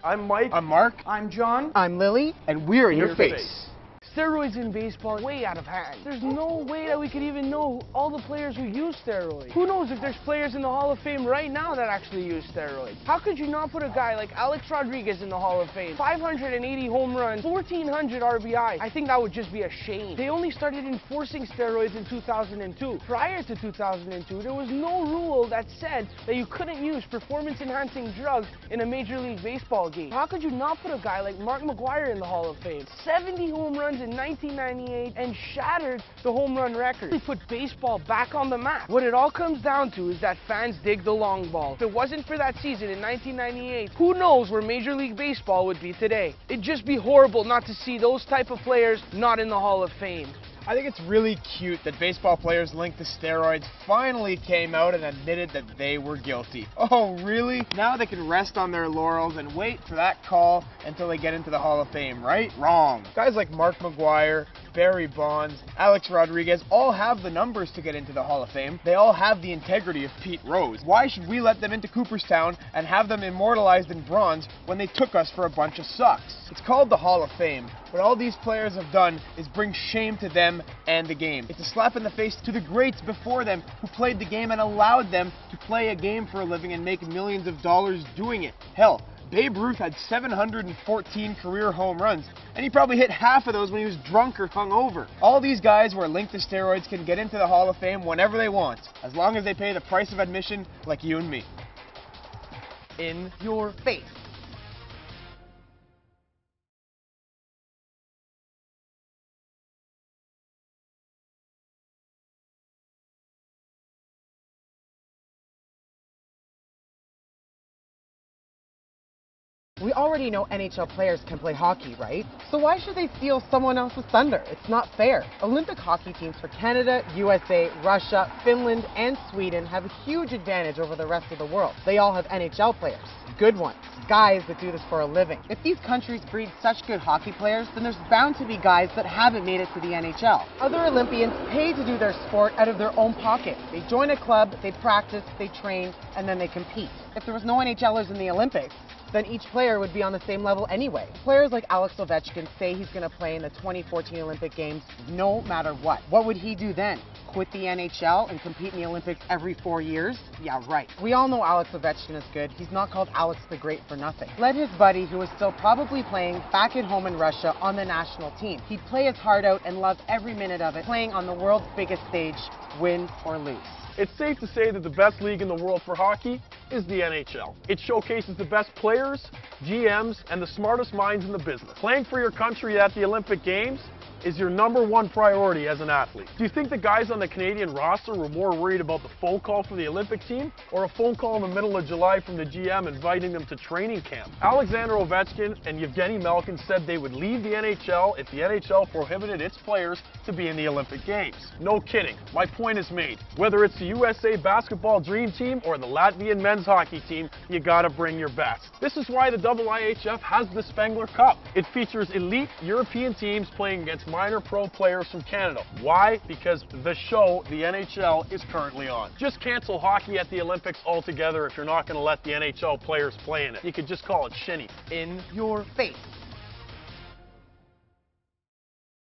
I'm Mike. I'm Mark. I'm John. I'm Lily. And we're in your face. Steroids in baseball are way out of hand. There's no way that we could even know all the players who use steroids. Who knows if there's players in the Hall of Fame right now that actually use steroids? How could you not put a guy like Alex Rodriguez in the Hall of Fame? 580 home runs, 1,400 RBIs. I think that would just be a shame. They only started enforcing steroids in 2002. Prior to 2002, there was no rule that said that you couldn't use performance-enhancing drugs in a Major League Baseball game. How could you not put a guy like Mark McGwire in the Hall of Fame? 70 home runs in 1998 and shattered the home run record. They put baseball back on the map. What it all comes down to is that fans dig the long ball. If it wasn't for that season in 1998, who knows where Major League Baseball would be today? It'd just be horrible not to see those type of players not in the Hall of Fame. I think it's really cute that baseball players linked to steroids finally came out and admitted that they were guilty. Oh, really? Now they can rest on their laurels and wait for that call until they get into the Hall of Fame, right? Wrong. Guys like Mark McGwire, Barry Bonds, Alex Rodriguez all have the numbers to get into the Hall of Fame. They all have the integrity of Pete Rose. Why should we let them into Cooperstown and have them immortalized in bronze when they took us for a bunch of sucks? It's called the Hall of Fame. What all these players have done is bring shame to them and the game. It's a slap in the face to the greats before them who played the game and allowed them to play a game for a living and make millions of dollars doing it. Hell, Babe Ruth had 714 career home runs, and he probably hit half of those when he was drunk or hungover. All these guys who are linked to steroids can get into the Hall of Fame whenever they want, as long as they pay the price of admission like you and me. In your face. We already know NHL players can play hockey, right? So why should they steal someone else's thunder? It's not fair. Olympic hockey teams for Canada, USA, Russia, Finland, and Sweden have a huge advantage over the rest of the world. They all have NHL players. Good ones. Guys that do this for a living. If these countries breed such good hockey players, then there's bound to be guys that haven't made it to the NHL. Other Olympians pay to do their sport out of their own pocket. They join a club, they practice, they train, and then they compete. If there was no NHLers in the Olympics, then each player would be on the same level anyway. Players like Alex Ovechkin say he's going to play in the 2014 Olympic Games no matter what. What would he do then? Quit the NHL and compete in the Olympics every 4 years? Yeah, right. We all know Alex Ovechkin is good. He's not called Alex the Great for nothing. Let his buddy, who is still probably playing back at home in Russia, on the national team. He'd play his heart out and love every minute of it, playing on the world's biggest stage, win or lose. It's safe to say that the best league in the world for hockey is the NHL. It showcases the best players, GMs, and the smartest minds in the business. Playing for your country at the Olympic Games is your #1 priority as an athlete. Do you think the guys on the Canadian roster were more worried about the phone call for the Olympic team or a phone call in the middle of July from the GM inviting them to training camp? Alexander Ovechkin and Yevgeny Malkin said they would leave the NHL if the NHL prohibited its players to be in the Olympic Games. No kidding. My point is made. Whether it's the USA basketball dream team or the Latvian men's hockey team, you gotta bring your best. This is why the IIHF has the Spengler Cup. It features elite European teams playing against minor pro players from Canada. Why? Because the show, the NHL, is currently on. Just cancel hockey at the Olympics altogether if you're not going to let the NHL players play in it. You could just call it shinny. In your face.